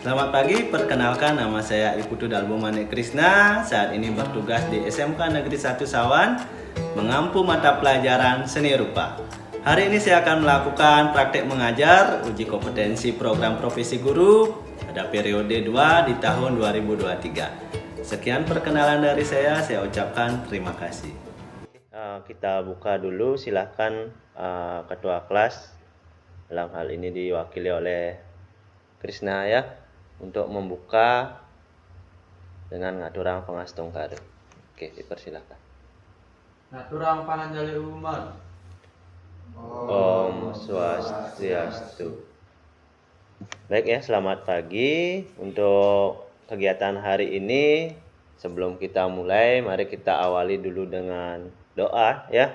Selamat pagi, perkenalkan nama saya Iputu Dalbo Manik Krisna. Saat ini bertugas di SMK Negeri 1 Sawan, mengampu mata pelajaran seni rupa. Hari ini saya akan melakukan praktek mengajar, uji kompetensi program profesi guru pada periode 2 di tahun 2023. Sekian perkenalan dari saya ucapkan terima kasih. Kita buka dulu, silahkan ketua kelas, dalam hal ini diwakili oleh Krisna ya, untuk membuka dengan ngaturang pengastung kare. Oke, dipersilakan. Ngaturang pananjali umat. Om Swastiastu. Baik ya, selamat pagi. Untuk kegiatan hari ini, sebelum kita mulai, mari kita awali dulu dengan doa ya.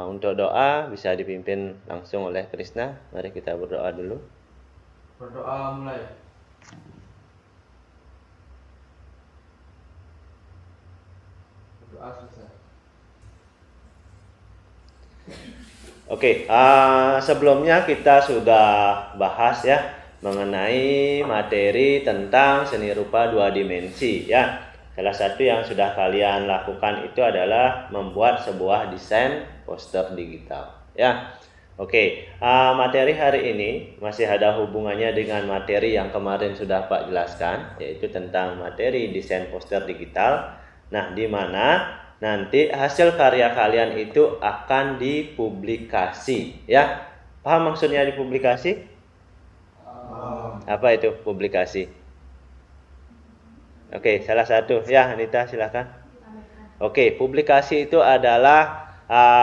Untuk doa bisa dipimpin langsung oleh Krisna. Mari kita berdoa dulu. Berdoa mulai. Berdoa selesai. Oke, sebelumnya kita sudah bahas ya mengenai materi tentang seni rupa 2 dimensi ya. Salah satu yang sudah kalian lakukan itu adalah membuat sebuah desain poster digital ya. Oke, materi hari ini masih ada hubungannya dengan materi yang kemarin sudah Pak jelaskan, yaitu tentang materi desain poster digital. Nah, di mana nanti hasil karya kalian itu akan dipublikasi ya. Paham maksudnya dipublikasi? Apa itu publikasi? Oke, salah satu ya, Anita silakan. Oke, publikasi itu adalah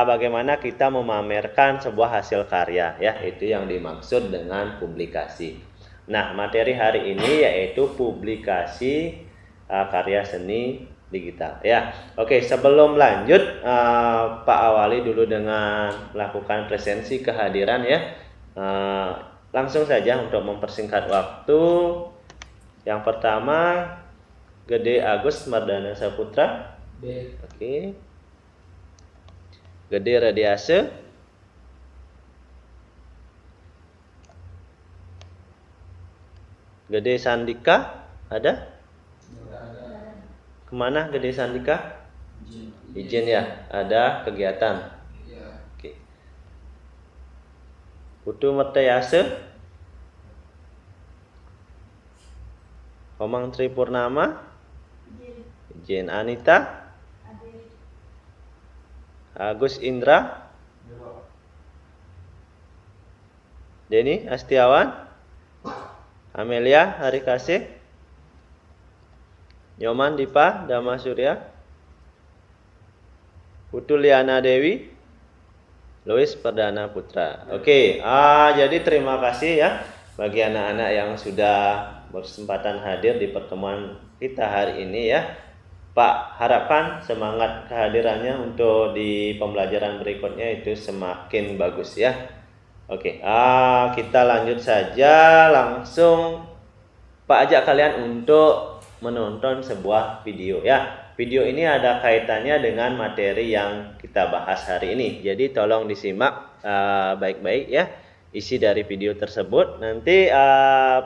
bagaimana kita memamerkan sebuah hasil karya ya, itu yang dimaksud dengan publikasi. Nah, materi hari ini yaitu publikasi karya seni digital ya. Oke, sebelum lanjut Pak awali dulu dengan melakukan presensi kehadiran ya. Langsung saja untuk mempersingkat waktu. Yang pertama Gede Agus Mardana Saputra. B. Oke. Gede Radiase. Gede Sandika ada? Kemana Gede Sandika? Izin ya, ada kegiatan. Oke. Putu Mertayase. Komang Tripurnama. Izin. Anita. Agus Indra. Denny Astiawan. Amelia Harikasih. Nyoman Dipa Dama Surya. Putu Liana Dewi. Louis Perdana Putra. Oke, jadi terima kasih ya bagi anak-anak yang sudah berkesempatan hadir di pertemuan kita hari ini ya. Pak harapkan semangat kehadirannya untuk di pembelajaran berikutnya itu semakin bagus ya. Oke, kita lanjut saja langsung. Pak ajak kalian untuk menonton sebuah video ya. Video ini ada kaitannya dengan materi yang kita bahas hari ini. Jadi tolong disimak baik-baik ya isi dari video tersebut. Nanti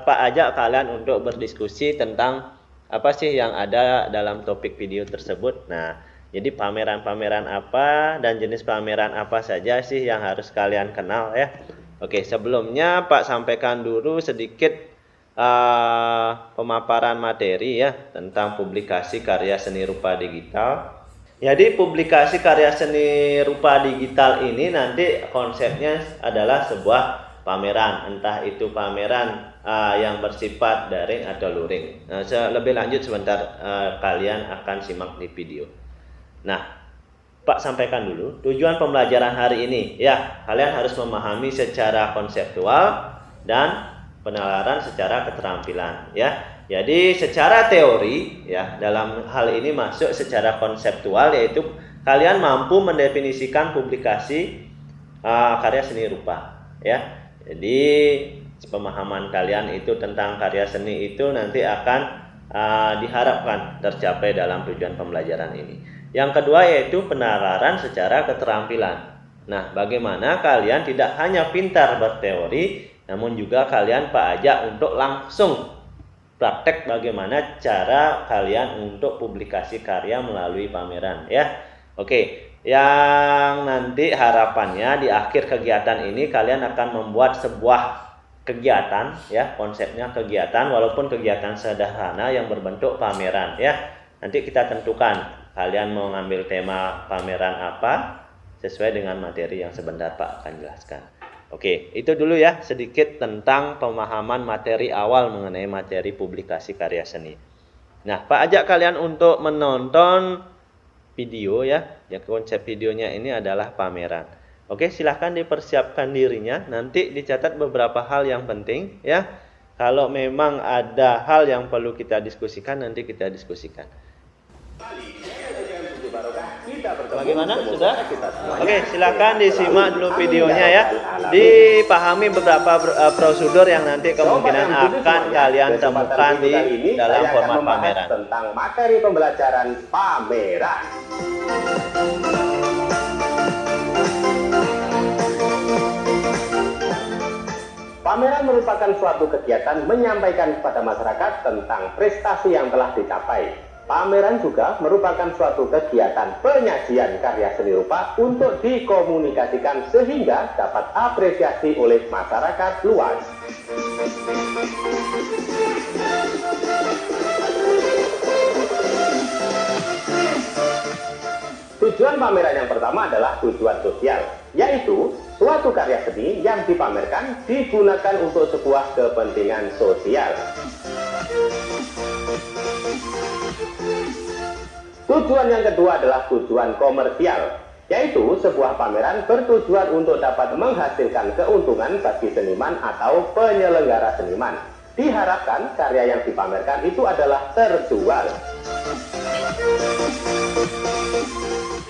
Pak ajak kalian untuk berdiskusi tentang apa sih yang ada dalam topik video tersebut. Nah, jadi pameran-pameran apa dan jenis pameran apa saja sih yang harus kalian kenal ya. Oke, sebelumnya Pak sampaikan dulu sedikit pemaparan materi ya tentang publikasi karya seni rupa digital. Jadi publikasi karya seni rupa digital ini nanti konsepnya adalah sebuah pameran, entah itu pameran yang bersifat daring atau luring. Nah, lebih lanjut sebentar kalian akan simak di video. Nah, Pak sampaikan dulu tujuan pembelajaran hari ini ya, kalian harus memahami secara konseptual dan penalaran secara keterampilan ya. Jadi secara teori ya, dalam hal ini masuk secara konseptual, yaitu kalian mampu mendefinisikan publikasi karya seni rupa ya. Jadi pemahaman kalian itu tentang karya seni itu nanti akan diharapkan tercapai dalam tujuan pembelajaran ini. Yang kedua yaitu penalaran secara keterampilan. Nah, bagaimana kalian tidak hanya pintar berteori, namun juga kalian Pak ajak untuk langsung praktek bagaimana cara kalian untuk publikasi karya melalui pameran ya. Oke, yang nanti harapannya di akhir kegiatan ini kalian akan membuat sebuah kegiatan ya, konsepnya kegiatan walaupun kegiatan sederhana yang berbentuk pameran ya. Nanti kita tentukan kalian mau ngambil tema pameran apa sesuai dengan materi yang sebentar Pak akan jelaskan. Oke, itu dulu ya sedikit tentang pemahaman materi awal mengenai materi publikasi karya seni. Nah, Pak ajak kalian untuk menonton video ya. Ya, konsep videonya ini adalah pameran. Oke, silahkan dipersiapkan dirinya. Nanti dicatat beberapa hal yang penting ya. Kalau memang ada hal yang perlu kita diskusikan, nanti kita diskusikan. Bagaimana? Sudah? Oke, silakan disimak dulu videonya ya. Dipahami beberapa prosedur yang nanti kemungkinan akan kalian temukan di dalam format pameran. Tentang materi pembelajaran pameran. Pameran merupakan suatu kegiatan menyampaikan kepada masyarakat tentang prestasi yang telah dicapai. Pameran juga merupakan suatu kegiatan penyajian karya seni rupa untuk dikomunikasikan sehingga dapat apresiasi oleh masyarakat luas. Tujuan pameran yang pertama adalah tujuan sosial, yaitu suatu karya seni yang dipamerkan digunakan untuk sebuah kepentingan sosial. Tujuan yang kedua adalah tujuan komersial, yaitu sebuah pameran bertujuan untuk dapat menghasilkan keuntungan bagi seniman atau penyelenggara seniman. Diharapkan karya yang dipamerkan itu adalah terjual.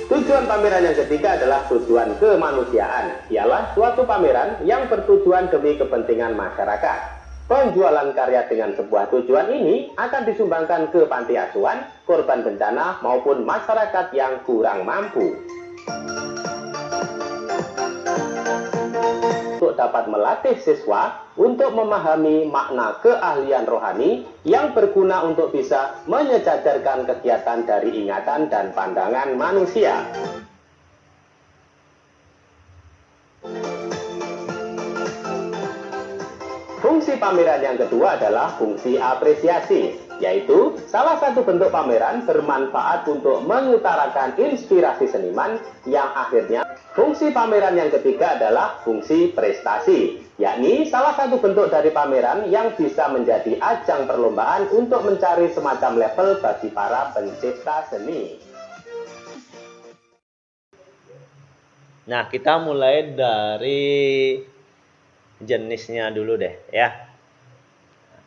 Tujuan pameran yang ketiga adalah tujuan kemanusiaan, ialah suatu pameran yang bertujuan demi kepentingan masyarakat. Penjualan karya dengan sebuah tujuan ini akan disumbangkan ke panti asuhan, korban bencana, maupun masyarakat yang kurang mampu. Untuk dapat melatih siswa untuk memahami makna keahlian rohani yang berguna untuk bisa menyejajarkan kegiatan dari ingatan dan pandangan manusia. Fungsi pameran yang kedua adalah fungsi apresiasi, yaitu salah satu bentuk pameran bermanfaat untuk mengutarakan inspirasi seniman yang akhirnya. Fungsi pameran yang ketiga adalah fungsi prestasi, yakni salah satu bentuk dari pameran yang bisa menjadi ajang perlombaan untuk mencari semacam level bagi para pencipta seni. Nah, kita mulai dari jenisnya dulu deh ya.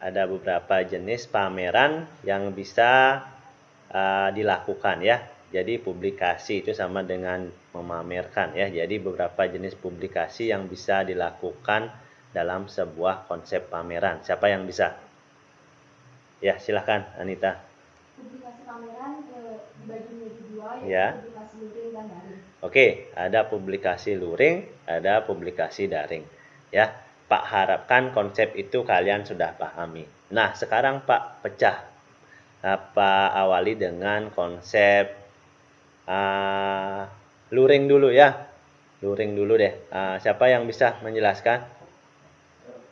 Ada beberapa jenis pameran yang bisa dilakukan ya. Jadi publikasi itu sama dengan memamerkan ya. Jadi beberapa jenis publikasi yang bisa dilakukan dalam sebuah konsep pameran. Siapa yang bisa? Ya, silahkan Anita. Publikasi pameran dibagi menjadi dua, yaitu Ya. publikasi luring dan daring. Oke, ada publikasi luring, ada publikasi daring. Ya, Pak harapkan konsep itu kalian sudah pahami. Nah, sekarang Pak pecah. Apa awali dengan konsep luring dulu ya. Luring dulu deh. Siapa yang bisa menjelaskan?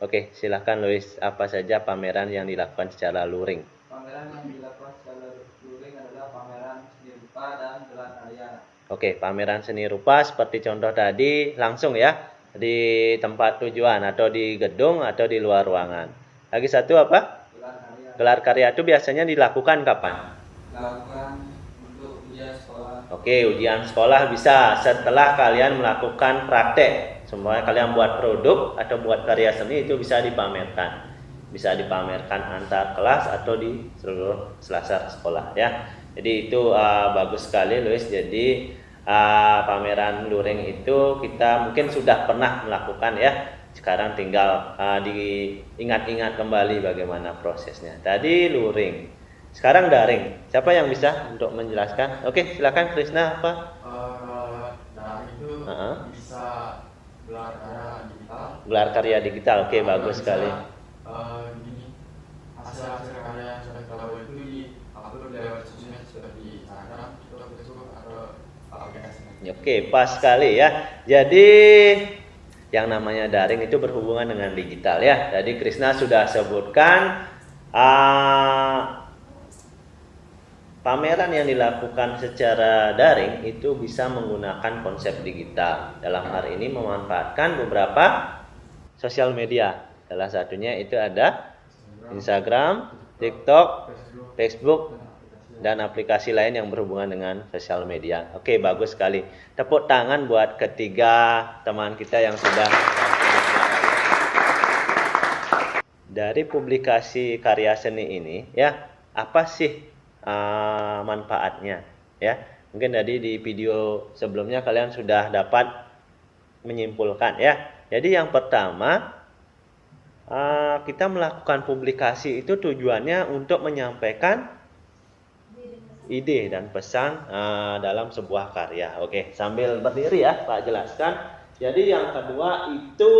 Oke, silahkan Luis. Apa saja pameran yang dilakukan secara luring? Pameran yang dilakukan secara luring adalah pameran seni rupa dan gelar karya. Oke, pameran seni rupa seperti contoh tadi langsung ya di tempat tujuan atau di gedung atau di luar ruangan. Lagi satu apa? Gelar karya Gelar karya itu biasanya dilakukan kapan? dilakukan untuk ujian sekolah. Oke, ujian sekolah bisa setelah kalian melakukan praktek. Semuanya kalian buat produk atau buat karya seni itu bisa dipamerkan. Bisa dipamerkan antar kelas atau di seluruh selasar sekolah ya. Jadi itu bagus sekali Luis. Jadi pameran luring itu kita mungkin sudah pernah melakukan ya. Sekarang tinggal diingat-ingat kembali bagaimana prosesnya. Tadi luring, sekarang daring. Siapa yang bisa untuk menjelaskan? Oke, silakan Krisna apa? Daring itu bisa gelar karya digital, gelar karya digital. Oke, bagus sekali. Gini, hasil-hasil karya yang sudah kita buat itu di-upload lewat sosmed seperti Instagram, TikTok, Facebook, atau aplikasi lain. Oke, pas sekali ya. Jadi yang namanya daring itu berhubungan dengan digital ya. Tadi Krisna sudah sebutkan pameran yang dilakukan secara daring itu bisa menggunakan konsep digital. Dalam hal ini memanfaatkan beberapa sosial media. Salah satunya itu ada Instagram, TikTok, Facebook, dan aplikasi lain yang berhubungan dengan sosial media. Oke, bagus sekali. Tepuk tangan buat ketiga teman kita yang sudah. Dari publikasi karya seni ini ya, apa sih manfaatnya ya? Mungkin tadi di video sebelumnya kalian sudah dapat menyimpulkan ya. Jadi yang pertama, kita melakukan publikasi itu tujuannya untuk menyampaikan ide dan pesan dalam sebuah karya. Oke, sambil berdiri ya Pak jelaskan. Jadi yang kedua itu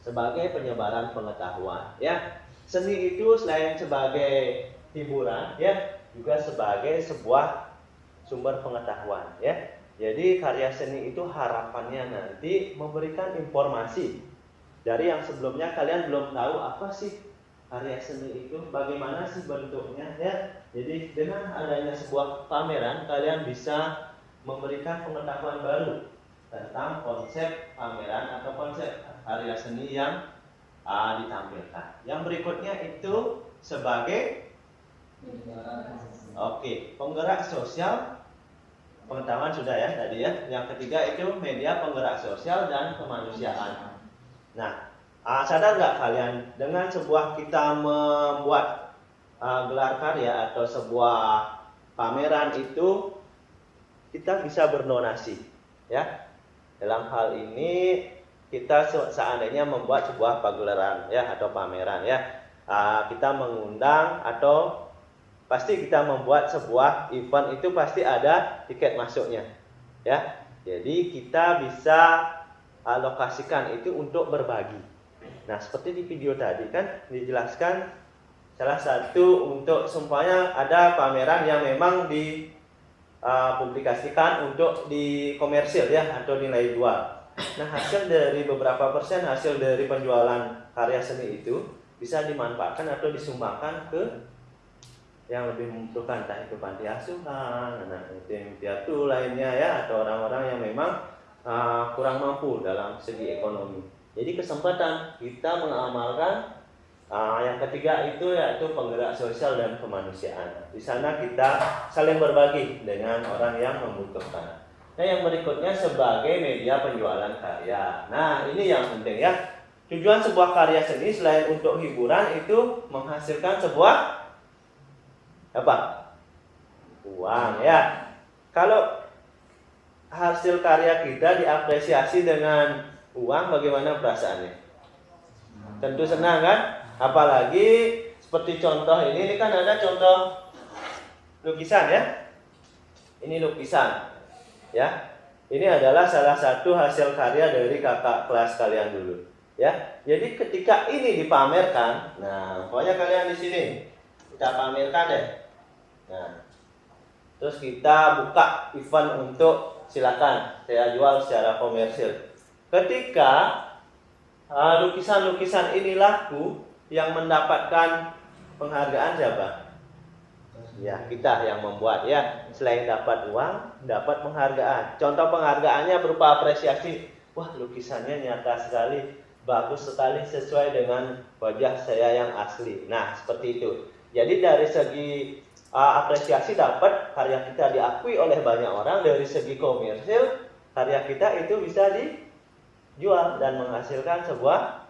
sebagai penyebaran pengetahuan ya. Seni itu selain sebagai hiburan ya, juga sebagai sebuah sumber pengetahuan ya. Jadi karya seni itu harapannya nanti memberikan informasi dari yang sebelumnya kalian belum tahu apa sih karya seni itu, bagaimana sih bentuknya ya. Jadi dengan adanya sebuah pameran kalian bisa memberikan pengetahuan baru tentang konsep pameran atau konsep karya seni yang ditampilkan. Yang berikutnya itu sebagai penggerak sosial. Pengetahuan sudah ya tadi ya. Yang ketiga itu media penggerak sosial dan kemanusiaan. Nah, sadar nggak kalian dengan sebuah kita membuat gelar karya atau sebuah pameran itu kita bisa berdonasi ya. Dalam hal ini kita seandainya membuat sebuah pagelaran ya atau pameran ya, kita mengundang atau pasti kita membuat sebuah event itu pasti ada tiket masuknya ya. Jadi kita bisa alokasikan itu untuk berbagi. Nah, seperti di video tadi kan dijelaskan salah satu untuk semuanya ada pameran yang memang dipublikasikan untuk di komersil ya atau nilai jual. Nah, hasil dari beberapa persen hasil dari penjualan karya seni itu bisa dimanfaatkan atau disumbangkan ke yang lebih membutuhkan, entah itu panti asuhan, anak yatim piatu lainnya ya, atau orang-orang yang memang kurang mampu dalam segi ekonomi. Jadi kesempatan kita mengamalkan yang ketiga itu yaitu penggerak sosial dan kemanusiaan. Di sana kita saling berbagi dengan orang yang membutuhkan. Nah, yang berikutnya sebagai media penjualan karya. Nah, ini yang penting ya. Tujuan sebuah karya seni selain untuk hiburan itu menghasilkan sebuah uang ya. Kalau hasil karya kita diapresiasi dengan uang, bagaimana perasaannya? Tentu senang kan? Apalagi seperti contoh ini kan ada contoh lukisan ya. Ini lukisan ya. Ini adalah salah satu hasil karya dari kakak kelas kalian dulu ya. Jadi ketika ini dipamerkan, nah pokoknya kalian di sini kita pamerkan deh. Nah, terus kita buka event untuk silakan saya jual secara komersil. Ketika lukisan-lukisan ini laku, yang mendapatkan penghargaan siapa? Ya, kita yang membuat ya. Selain dapat uang, dapat penghargaan. Contoh penghargaannya berupa apresiasi. Wah, lukisannya nyata sekali, bagus sekali, sesuai dengan wajah saya yang asli. Nah, seperti itu. Jadi dari segi apresiasi dapat, karya kita diakui oleh banyak orang. Dari segi komersil, karya kita itu bisa dijual dan menghasilkan sebuah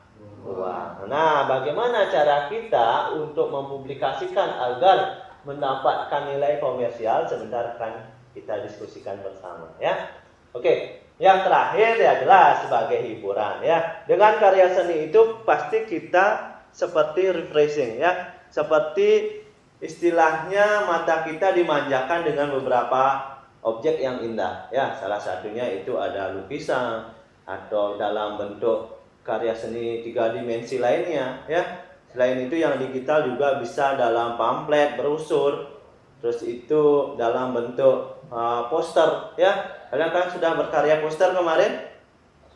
uang. Nah, bagaimana cara kita untuk mempublikasikan agar mendapatkan nilai komersial? Sebentar akan kita diskusikan bersama ya. Oke, yang terakhir ya jelas sebagai hiburan ya. Dengan karya seni itu pasti kita seperti refreshing ya. Seperti istilahnya mata kita dimanjakan dengan beberapa objek yang indah ya. Salah satunya itu ada lukisan, atau dalam bentuk karya seni 3 dimensi lainnya ya. Selain itu yang digital juga bisa dalam pamflet, brosur, terus itu dalam bentuk poster ya. Kalian kan sudah berkarya poster kemarin?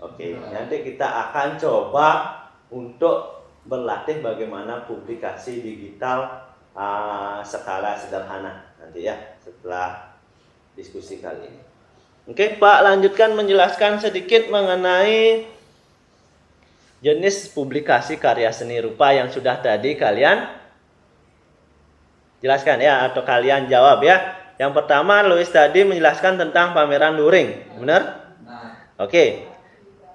Oke, nanti kita akan coba untuk berlatih bagaimana publikasi digital skala sederhana nanti ya setelah diskusi kali ini. Oke, Pak lanjutkan menjelaskan sedikit mengenai jenis publikasi karya seni rupa yang sudah tadi kalian jelaskan ya, atau kalian jawab ya. Yang pertama, Louis tadi menjelaskan tentang pameran luring, benar? Oke.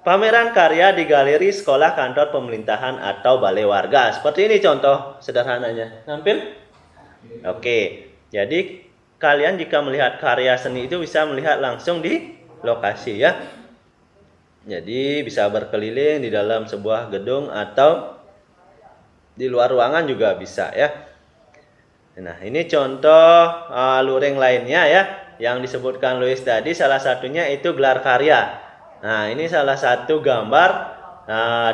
Pameran karya di galeri, sekolah, kantor pemerintahan atau balai warga. Seperti ini contoh sederhananya. Nampil? Oke. Jadi kalian jika melihat karya seni itu bisa melihat langsung di lokasi ya. Jadi bisa berkeliling di dalam sebuah gedung atau di luar ruangan juga bisa ya. Nah, ini contoh luring lainnya ya. Yang disebutkan Louis tadi salah satunya itu gelar karya. Nah, ini salah satu gambar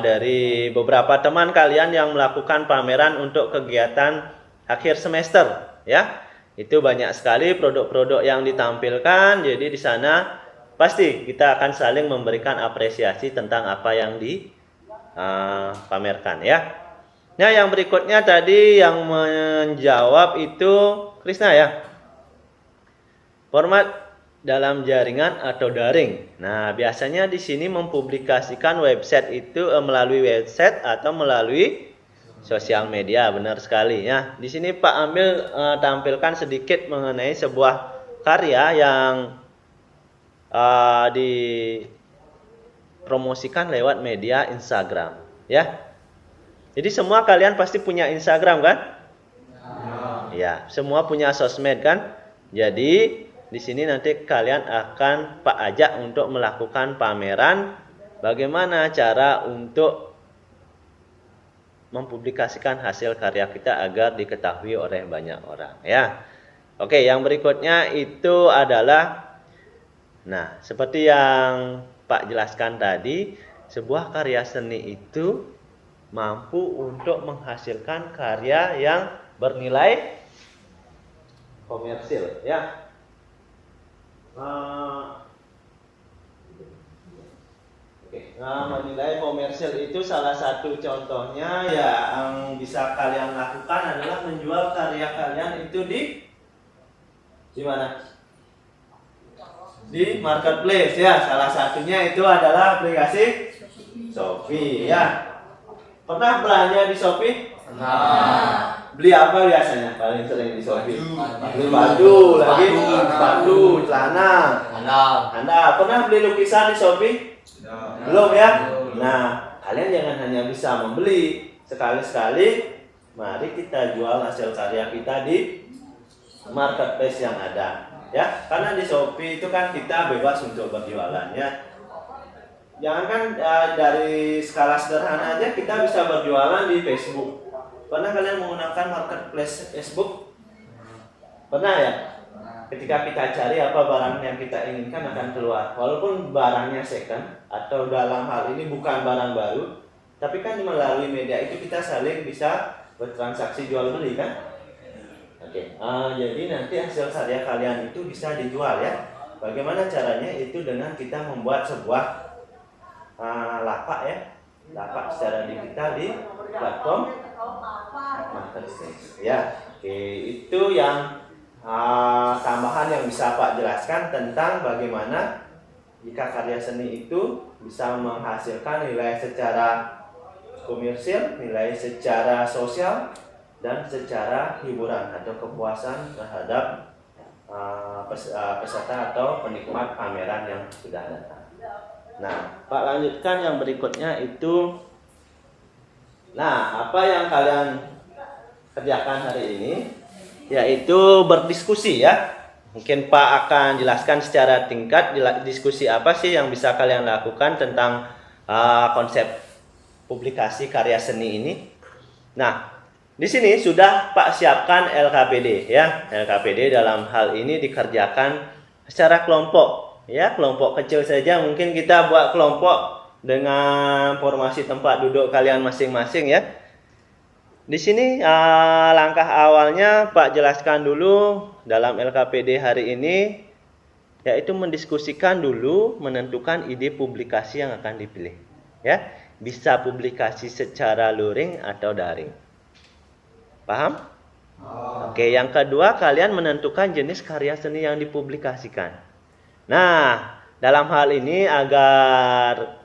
dari beberapa teman kalian yang melakukan pameran untuk kegiatan akhir semester ya. Itu banyak sekali produk-produk yang ditampilkan. Jadi di sana pasti kita akan saling memberikan apresiasi tentang apa yang dipamerkan ya. Nah, yang berikutnya tadi yang menjawab itu Krisna ya. Format dalam jaringan atau daring. Nah, biasanya di sini mempublikasikan website itu melalui website atau melalui sosial media, benar sekali ya. Di sini Pak ambil tampilkan sedikit mengenai sebuah karya yang dipromosikan lewat media Instagram ya. Jadi semua kalian pasti punya Instagram kan? Ya, semua punya sosmed kan? Jadi di sini nanti kalian akan Pak ajak untuk melakukan pameran bagaimana cara untuk mempublikasikan hasil karya kita agar diketahui oleh banyak orang ya. Oke, yang berikutnya itu adalah seperti yang Pak jelaskan tadi, sebuah karya seni itu mampu untuk menghasilkan karya yang bernilai komersil ya. Menilai komersil itu salah satu contohnya ya yang bisa kalian lakukan adalah menjual karya kalian itu di mana? Di marketplace ya. Salah satunya itu adalah aplikasi Shopee ya. Pernah belanja di Shopee? Pernah. Beli apa biasanya paling sering di Shopee? Beli baju, celana. Anda pernah beli lukisan di Shopee? Belum ya? Nah, kalian jangan hanya bisa membeli, sekali-sekali mari kita jual hasil karya kita di marketplace yang ada. Ya, karena di Shopee itu kan kita bebas untuk berjualan ya. Jangankan dari skala sederhana aja kita bisa berjualan di Facebook. Pernah kalian menggunakan marketplace Facebook? Pernah ya? Ketika kita cari apa barang yang kita inginkan akan keluar. Walaupun barangnya second atau dalam hal ini bukan barang baru, tapi kan melalui media itu kita saling bisa bertransaksi jual beli kan? Oke, jadi nanti hasil karya kalian itu bisa dijual ya. Bagaimana caranya? Itu dengan kita membuat sebuah lapak ya, lapak secara digital di platform marketplace ya. Oke, itu yang tambahan yang bisa Pak jelaskan tentang bagaimana jika karya seni itu bisa menghasilkan nilai secara komersil, nilai secara sosial, dan secara hiburan atau kepuasan terhadap peserta atau penikmat pameran yang sudah datang. Nah, Pak lanjutkan yang berikutnya itu. Nah, apa yang kalian kerjakan hari ini yaitu berdiskusi ya. Mungkin Pak akan jelaskan secara tingkat diskusi apa sih yang bisa kalian lakukan tentang konsep publikasi karya seni ini. Nah, di sini sudah Pak siapkan LKPD ya. LKPD dalam hal ini dikerjakan secara kelompok ya, kelompok kecil saja. Mungkin kita buat kelompok dengan formasi tempat duduk kalian masing-masing ya. Di sini langkah awalnya Pak jelaskan dulu dalam LKPD hari ini, yaitu mendiskusikan dulu, menentukan ide publikasi yang akan dipilih. Ya, bisa publikasi secara luring atau daring. Paham? Oke, yang kedua kalian menentukan jenis karya seni yang dipublikasikan. Nah, dalam hal ini agar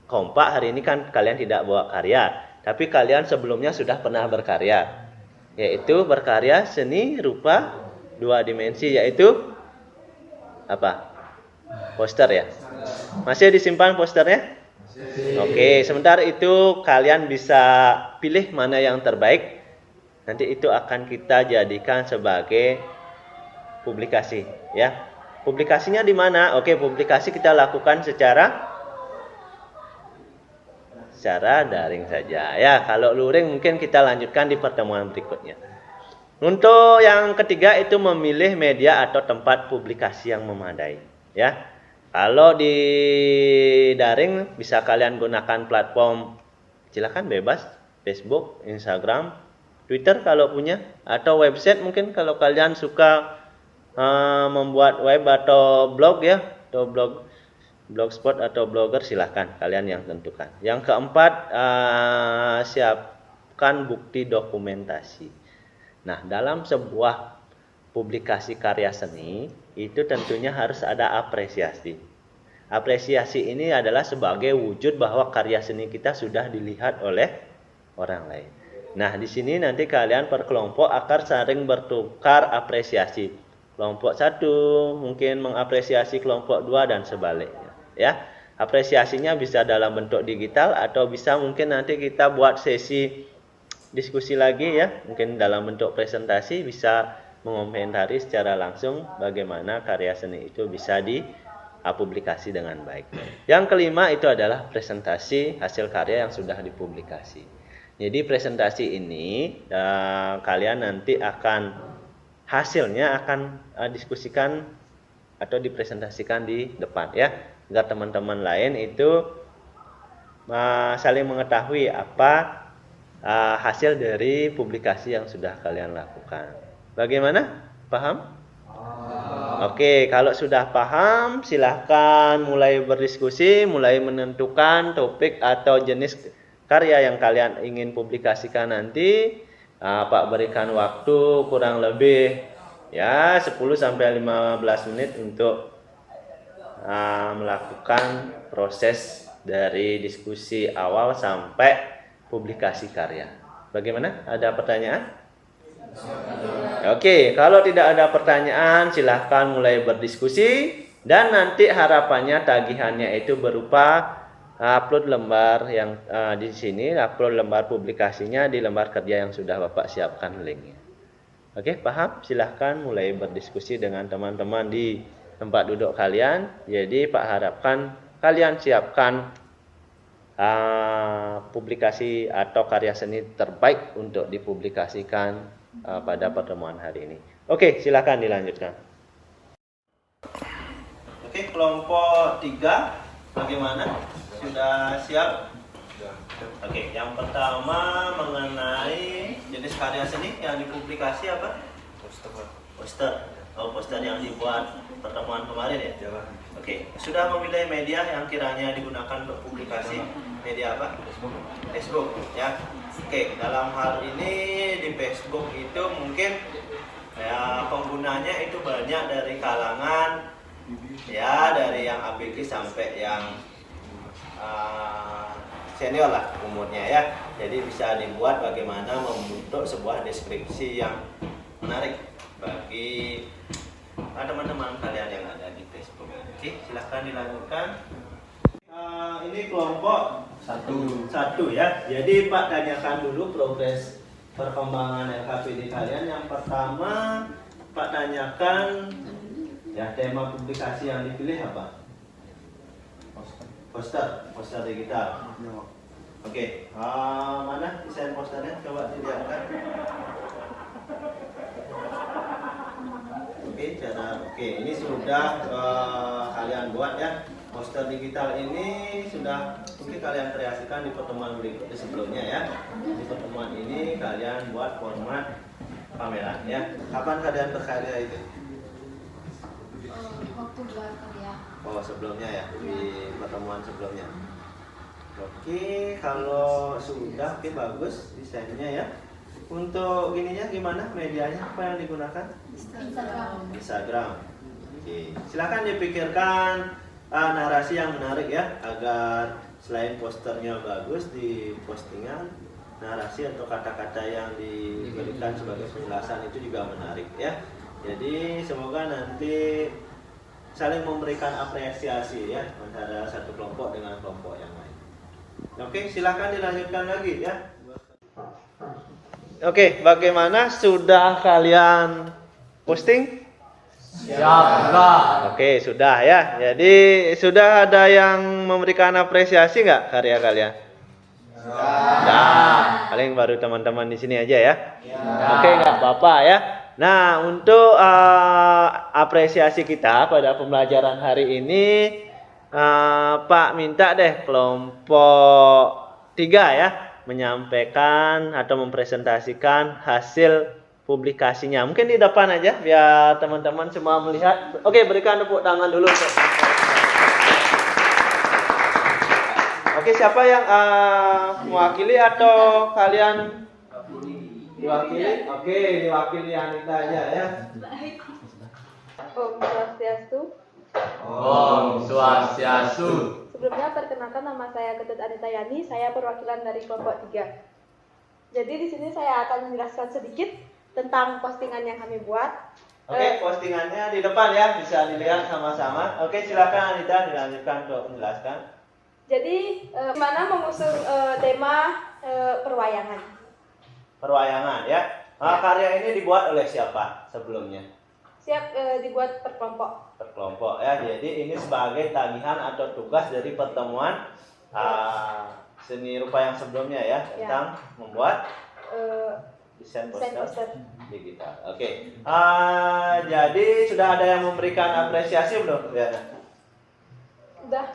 kompak hari ini kan kalian tidak bawa karya, tapi kalian sebelumnya sudah pernah berkarya, yaitu berkarya seni rupa 2 dimensi, yaitu apa? Poster ya. Masih disimpan posternya? Oke, sebentar itu kalian bisa pilih mana yang terbaik. Nanti itu akan kita jadikan sebagai publikasi ya. Publikasinya di mana? Oke, publikasi kita lakukan secara daring saja ya. Kalau luring mungkin kita lanjutkan di pertemuan berikutnya. Untuk yang ketiga itu memilih media atau tempat publikasi yang memadai ya. Kalau di daring bisa kalian gunakan platform, silakan bebas, Facebook, Instagram, Twitter kalau punya, atau website mungkin kalau kalian suka membuat web atau blog ya, atau blogspot atau blogger, silahkan kalian yang tentukan. Yang keempat, siapkan bukti dokumentasi. Nah, dalam sebuah publikasi karya seni itu tentunya harus ada apresiasi. Apresiasi ini adalah sebagai wujud bahwa karya seni kita sudah dilihat oleh orang lain. Nah, di sini nanti kalian per kelompok akan saling bertukar apresiasi. Kelompok 1 mungkin mengapresiasi kelompok 2 dan sebaliknya ya. Apresiasinya bisa dalam bentuk digital atau bisa mungkin nanti kita buat sesi diskusi lagi ya. Mungkin dalam bentuk presentasi bisa mengomentari secara langsung bagaimana karya seni itu bisa dipublikasi dengan baik. Yang kelima itu adalah presentasi hasil karya yang sudah dipublikasi. Jadi presentasi ini kalian nanti hasilnya akan diskusikan atau dipresentasikan di depan ya, agar teman-teman lain itu saling mengetahui apa hasil dari publikasi yang sudah kalian lakukan. Bagaimana? Paham? Oke, kalau sudah paham silahkan mulai berdiskusi, mulai menentukan topik atau jenis karya yang kalian ingin publikasikan nanti. Pak berikan waktu kurang lebih ya 10-15 menit untuk melakukan proses dari diskusi awal sampai publikasi karya. Bagaimana? Ada pertanyaan? Oke, kalau tidak ada pertanyaan silahkan mulai berdiskusi, dan nanti harapannya tagihannya itu berupa upload lembar yang di sini, upload lembar publikasinya di lembar kerja yang sudah Bapak siapkan linknya. Oke, paham? Silahkan mulai berdiskusi dengan teman-teman di tempat duduk kalian. Jadi Pak harapkan kalian siapkan publikasi atau karya seni terbaik untuk dipublikasikan pada pertemuan hari ini. Oke, silahkan dilanjutkan. Oke, kelompok 3 bagaimana? Sudah siap? Oke, yang pertama mengenai jenis karya seni yang dipublikasi apa? Poster. Oh, poster yang dibuat pertemuan kemarin ya? Oke, sudah memilih media yang kiranya digunakan untuk publikasi? Media apa? Facebook ya. Oke, dalam hal ini di Facebook itu mungkin ya penggunanya itu banyak dari kalangan ya, dari yang ABG sampai yang senior lah umurnya ya. Jadi bisa dibuat bagaimana membentuk sebuah deskripsi yang menarik bagi teman-teman kalian yang ada di Facebook. Oke, silahkan dilanjutkan. Ini kelompok 1 ya. Jadi Pak tanyakan dulu progres perkembangan LKPD kalian. Yang pertama Pak tanyakan ya, tema publikasi yang dipilih apa? Poster digital. Oke, mana desain posternya? Coba dilihatkan. Oke, ini sudah kalian buat ya. Poster digital ini sudah mungkin kalian kreasikan di pertemuan berikutnya sebelumnya ya. Di pertemuan ini kalian buat format pameran ya. Kapan kalian berkarya itu? Waktu buat karya. Oh sebelumnya ya, di pertemuan sebelumnya. Oke, kalau sudah, oke bagus desainnya ya. Untuk ininya gimana, medianya apa yang digunakan? Instagram. Oke, silakan dipikirkan narasi yang menarik ya, agar selain posternya bagus di postingan, narasi atau kata-kata yang diberikan sebagai penjelasan itu juga menarik ya. Jadi semoga nanti saling memberikan apresiasi ya antara satu kelompok dengan kelompok yang lain. Oke, silakan dilanjutkan lagi ya. Oke, bagaimana, sudah kalian posting? Siap. Oke, sudah ya. Jadi sudah ada yang memberikan apresiasi nggak karya kalian? Nah, paling baru teman-teman di sini aja ya. Oke, nggak apa-apa ya. Nah, untuk apresiasi kita pada pembelajaran hari ini, Pak minta deh kelompok 3 ya menyampaikan atau mempresentasikan hasil publikasinya. Mungkin di depan aja biar teman-teman semua melihat. Oke, berikan tepuk tangan dulu. Oke, siapa yang mewakili atau kalian diwakili? Oke, diwakili Anita aja ya. Om Swastiastu. Om Swastiastu. Sebelumnya perkenalkan, nama saya Ketut Anita Yani, saya perwakilan dari kelompok 3. Jadi di sini saya akan menjelaskan sedikit tentang postingan yang kami buat. Oke, postingannya di depan ya, bisa dilihat sama-sama. Oke, silakan Anita dilanjutkan untuk menjelaskan. Jadi gimana mengusung tema perwayangan. Perwayangan ya. Karya ini dibuat oleh siapa sebelumnya? Siap dibuat per kelompok. Per kelompok ya. Jadi ini sebagai tagihan atau tugas dari pertemuan seni rupa yang sebelumnya ya, tentang membuat desain poster digital. Oke. Jadi sudah ada yang memberikan apresiasi belum? Ya. Udah.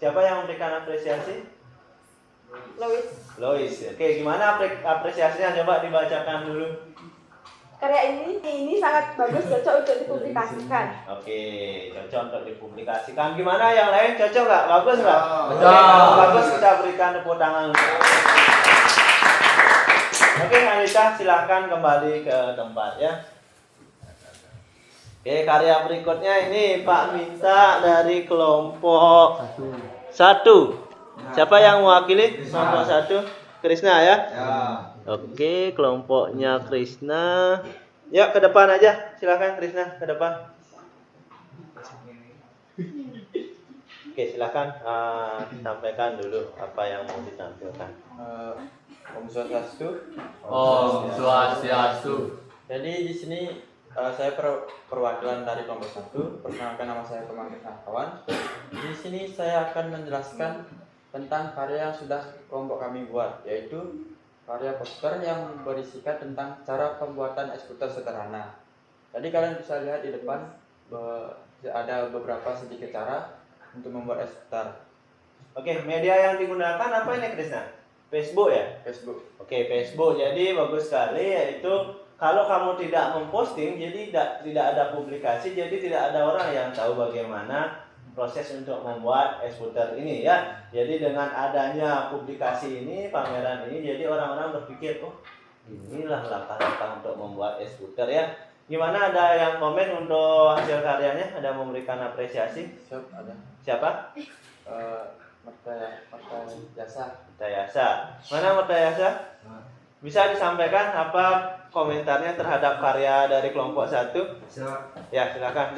Siapa yang memberikan apresiasi? Lois. Oke, gimana apresiasinya? Coba dibacakan dulu. Karya ini sangat bagus, cocok untuk dipublikasikan. Oke, cocok untuk dipublikasikan. Gimana yang lain, cocok nggak? Bagus nggak? Betul. Kalau bagus kita berikan tepuk tangan. Oke, Anita silahkan kembali ke tempat ya. Oke, karya berikutnya ini Pak minta dari kelompok 1. Siapa yang mewakili kelompok 1? Krisna ya? Oke, kelompoknya Krisna. Yuk ke depan aja, silakan Krisna ke depan. Oke, silakan sampaikan dulu apa yang mau ditampilkan. Om Swastiastu. Om Swastiastu. Jadi di sini saya perwakilan dari kelompok 1. Perkenalkan, nama saya Pemangkin Kawan. Di sini saya akan menjelaskan tentang karya yang sudah kelompok kami buat, yaitu karya poster yang berisikan tentang cara pembuatan eksekutor sederhana. Tadi kalian bisa lihat di depan ada beberapa sedikit cara untuk membuat eksekutor. Oke, media yang digunakan apa ini Krisna? Facebook ya? Facebook. Oke, Facebook. Jadi bagus sekali, yaitu kalau kamu tidak memposting, jadi tidak ada publikasi, jadi tidak ada orang yang tahu bagaimana proses untuk membuat eksekutor ini ya. Jadi dengan adanya publikasi ini, pameran ini, jadi orang-orang berpikir, oh inilah langkah-langkah untuk membuat eksekutor ya. Gimana, ada yang komen untuk hasil karyanya? Ada memberikan apresiasi? Siap, ada. Siapa? Mertayasa. Mana Mertayasa? Bisa disampaikan apa komentarnya terhadap karya dari kelompok 1? Ya, silakan.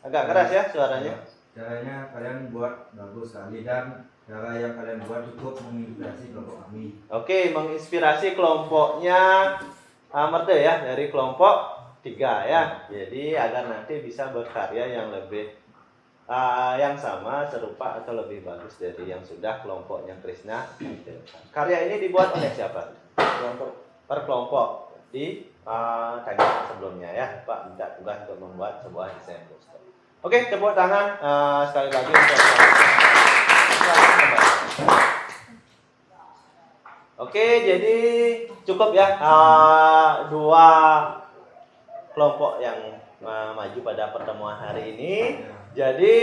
Agak keras ya suaranya. Caranya kalian buat bagus sekali, dan cara yang kalian buat cukup menginspirasi kelompok kami. Oke, menginspirasi kelompoknya Merte ya, dari kelompok 3 ya. Jadi agar nanti bisa berkarya yang lebih yang sama, serupa atau lebih bagus dari yang sudah kelompoknya Krisna. Karya ini dibuat oleh siapa? Per kelompok di tagihan sebelumnya ya. Pak minta tugas untuk membuat sebuah desain poster. Oke, tepuk tangan sekali lagi untuk selamat kembali. Oke, jadi cukup ya dua kelompok yang maju pada pertemuan hari ini. Jadi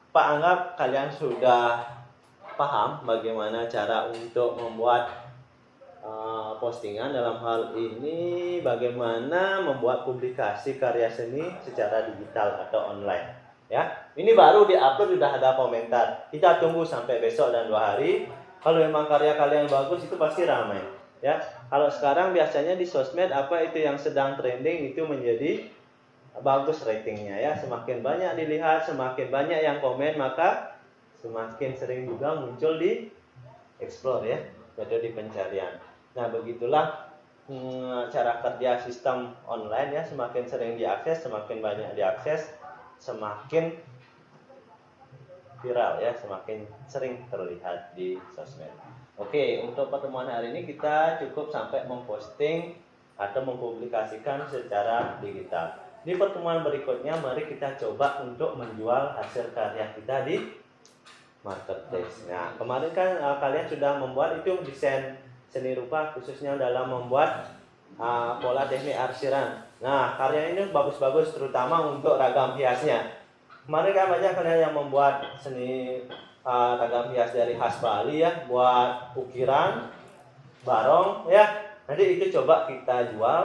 Pak anggap kalian sudah paham bagaimana cara untuk membuat postingan, dalam hal ini bagaimana membuat publikasi karya seni secara digital atau online ya. Ini baru diupload sudah ada komentar. Kita tunggu sampai besok dan 2 hari. Kalau memang karya kalian bagus itu pasti ramai ya. Kalau sekarang biasanya di sosmed apa itu yang sedang trending itu menjadi bagus ratingnya ya. Semakin banyak dilihat, semakin banyak yang komen, maka semakin sering juga muncul di explore ya, metode pencarian. Nah, begitulah cara kerja sistem online ya. Semakin sering diakses, semakin banyak diakses, semakin viral ya, semakin sering terlihat di sosmed. Oke, untuk pertemuan hari ini kita cukup sampai memposting atau mempublikasikan secara digital. Di pertemuan berikutnya mari kita coba untuk menjual hasil karya kita di marketplace. Nah, kemarin kan kalian sudah membuat itu desain seni rupa khususnya dalam membuat pola teknik arsiran. Nah, karya ini bagus-bagus terutama untuk ragam hiasnya. Kemarin kan banyak kalian yang membuat seni ragam hias dari khas Bali ya, buat ukiran, barong ya. Nanti itu coba kita jual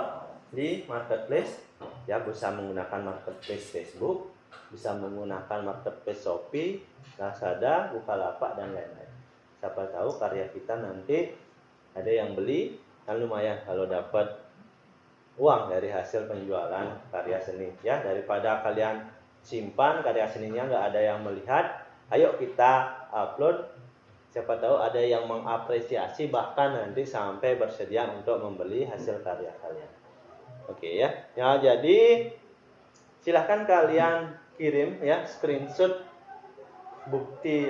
di marketplace ya, bisa menggunakan marketplace Facebook, bisa menggunakan marketplace Shopee, Lazada, Bukalapak dan lain-lain. Siapa tahu karya kita nanti ada yang beli, kan lumayan kalau dapat uang dari hasil penjualan karya seni ya. Daripada kalian simpan karya seninya nggak ada yang melihat, ayo kita upload, siapa tahu ada yang mengapresiasi, bahkan nanti sampai bersedia untuk membeli hasil karya kalian. Oke ya. Ya, jadi silahkan kalian kirim ya screenshot bukti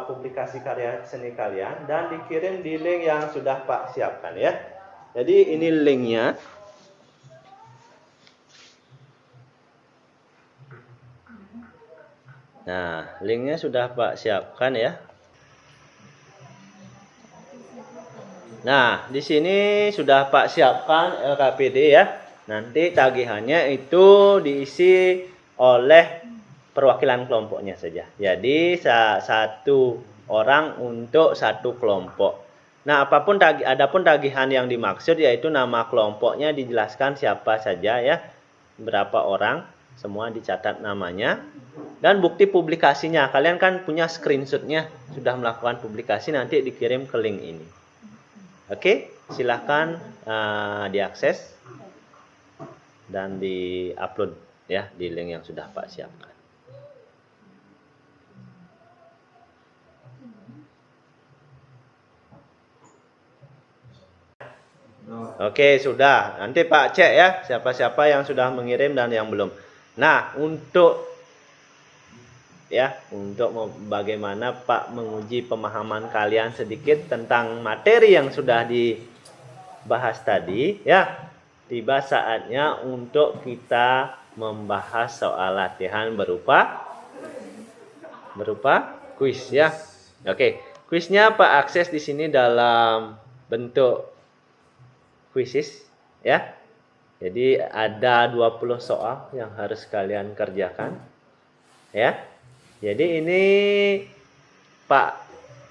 publikasi karya seni kalian dan dikirim di link yang sudah Pak siapkan ya. Jadi ini linknya. Nah, linknya sudah Pak siapkan ya. Nah, di sini sudah Pak siapkan LKPD ya. Nanti tagihannya itu diisi oleh perwakilan kelompoknya saja. Jadi satu orang untuk satu kelompok. Nah, adapun tagihan yang dimaksud yaitu nama kelompoknya dijelaskan siapa saja ya, berapa orang, semua dicatat namanya. Dan bukti publikasinya, kalian kan punya screenshotnya, sudah melakukan publikasi, nanti dikirim ke link ini. Oke, silahkan diakses dan diupload ya di link yang sudah Pak siapkan. Oke, sudah. Nanti Pak cek ya siapa-siapa yang sudah mengirim dan yang belum. Nah, untuk bagaimana Pak menguji pemahaman kalian sedikit tentang materi yang sudah dibahas tadi ya. Tiba saatnya untuk kita membahas soal latihan berupa kuis ya. Oke, kuisnya Pak akses di sini dalam bentuk kuisis ya. Jadi ada 20 soal yang harus kalian kerjakan ya. Jadi ini Pak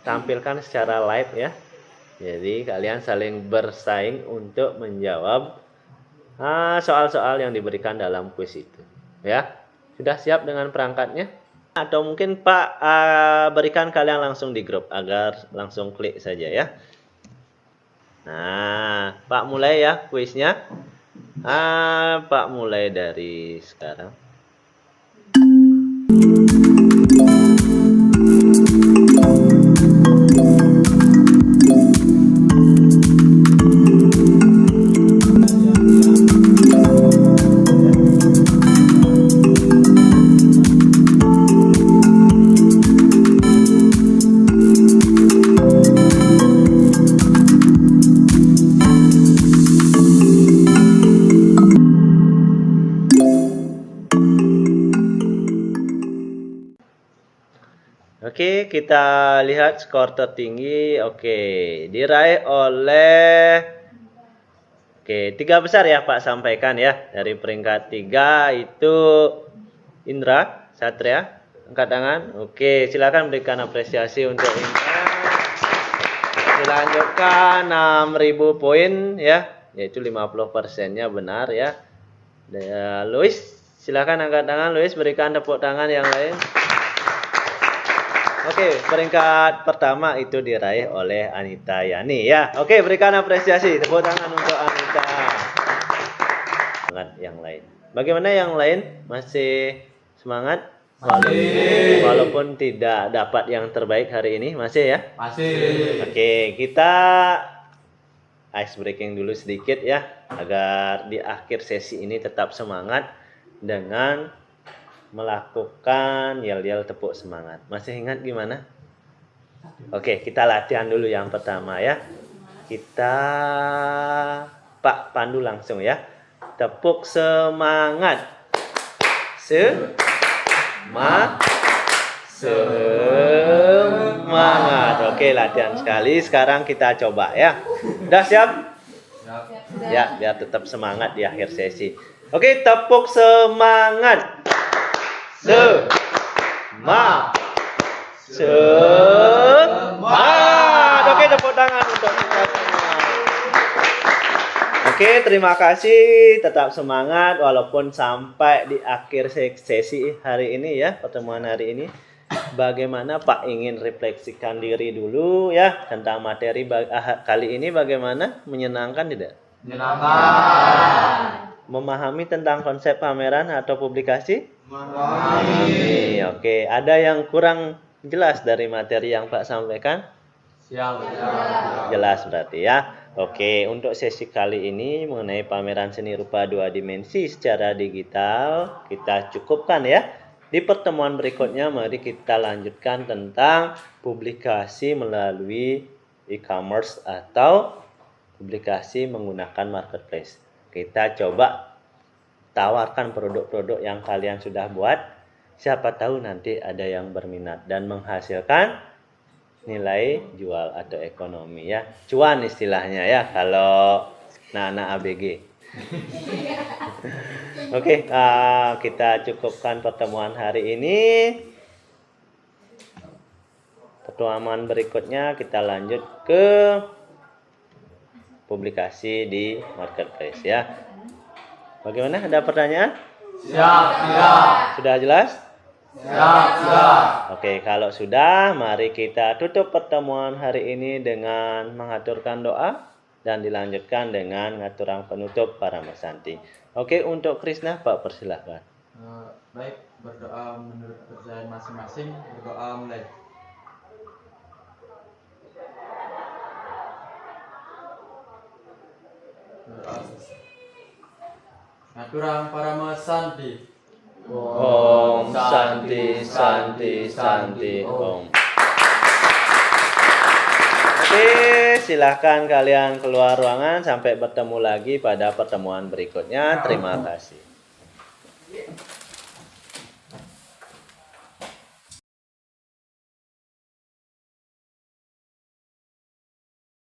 tampilkan secara live ya. Jadi kalian saling bersaing untuk menjawab soal-soal yang diberikan dalam kuis itu ya. Sudah siap dengan perangkatnya? Atau mungkin Pak berikan kalian langsung di grup agar langsung klik saja ya. Nah, Pak mulai ya kuisnya. Pak mulai dari sekarang. Oke, kita lihat skor tertinggi. Oke, diraih oleh tiga besar ya Pak sampaikan ya. Dari peringkat 3 itu Indra Satria. Angkat tangan. Oke, silakan berikan apresiasi untuk Indra. Dilanjutkan 6.000 poin ya, yaitu 50%-nya benar ya. Luis, silakan angkat tangan. Luis, berikan tepuk tangan yang lain. Oke, peringkat pertama itu diraih oleh Anita Yani ya. Oke, berikan apresiasi, tepuk tangan untuk Anita. Semangat yang lain. Bagaimana yang lain? Masih semangat? Walaupun tidak dapat yang terbaik hari ini, masih ya? Masih. Oke, kita ice breaking dulu sedikit ya, agar di akhir sesi ini tetap semangat dengan melakukan yel-yel tepuk semangat. Masih ingat gimana? Oke, kita latihan dulu yang pertama ya. Kita Pak Pandu langsung ya. Tepuk semangat. Semangat. Oke, latihan sekali. Sekarang kita coba ya. Udah siap? Ya, biar tetap semangat di akhir sesi. Oke, tepuk semangat. Semangat. Oke, tepuk tangan untuk kita semua. Oke, terima kasih. Tetap semangat walaupun sampai di akhir sesi hari ini ya, pertemuan hari ini. Bagaimana Pak ingin refleksikan diri dulu ya tentang materi kali ini, bagaimana? Menyenangkan tidak? Menyenangkan. Memahami tentang konsep pameran atau publikasi? Memahami. Oke, ada yang kurang jelas dari materi yang Pak sampaikan? Siap. Jelas berarti ya. Oke, untuk sesi kali ini mengenai pameran seni rupa 2 dimensi secara digital kita cukupkan ya. Di pertemuan berikutnya mari kita lanjutkan tentang publikasi melalui e-commerce atau publikasi menggunakan marketplace. Kita coba tawarkan produk-produk yang kalian sudah buat. Siapa tahu nanti ada yang berminat dan menghasilkan nilai jual atau ekonomi ya. Cuan istilahnya ya kalau anak-anak ABG. Oke, kita cukupkan pertemuan hari ini. Pertemuan berikutnya kita lanjut ke publikasi di marketplace ya. Bagaimana? Ada pertanyaan? Siap. Sudah jelas? Siap. Oke, kalau sudah, mari kita tutup pertemuan hari ini dengan mengaturkan doa dan dilanjutkan dengan ngaturan penutup para mesanti. Oke, untuk Krishna Pak persilahkan. Baik, berdoa menurut kepercayaan masing-masing. Berdoa mulai. Ngaturang para mesanti. Om Santi Santi Santi Om. Oke, silahkan kalian keluar ruangan. Sampai bertemu lagi pada pertemuan berikutnya. Terima kasih.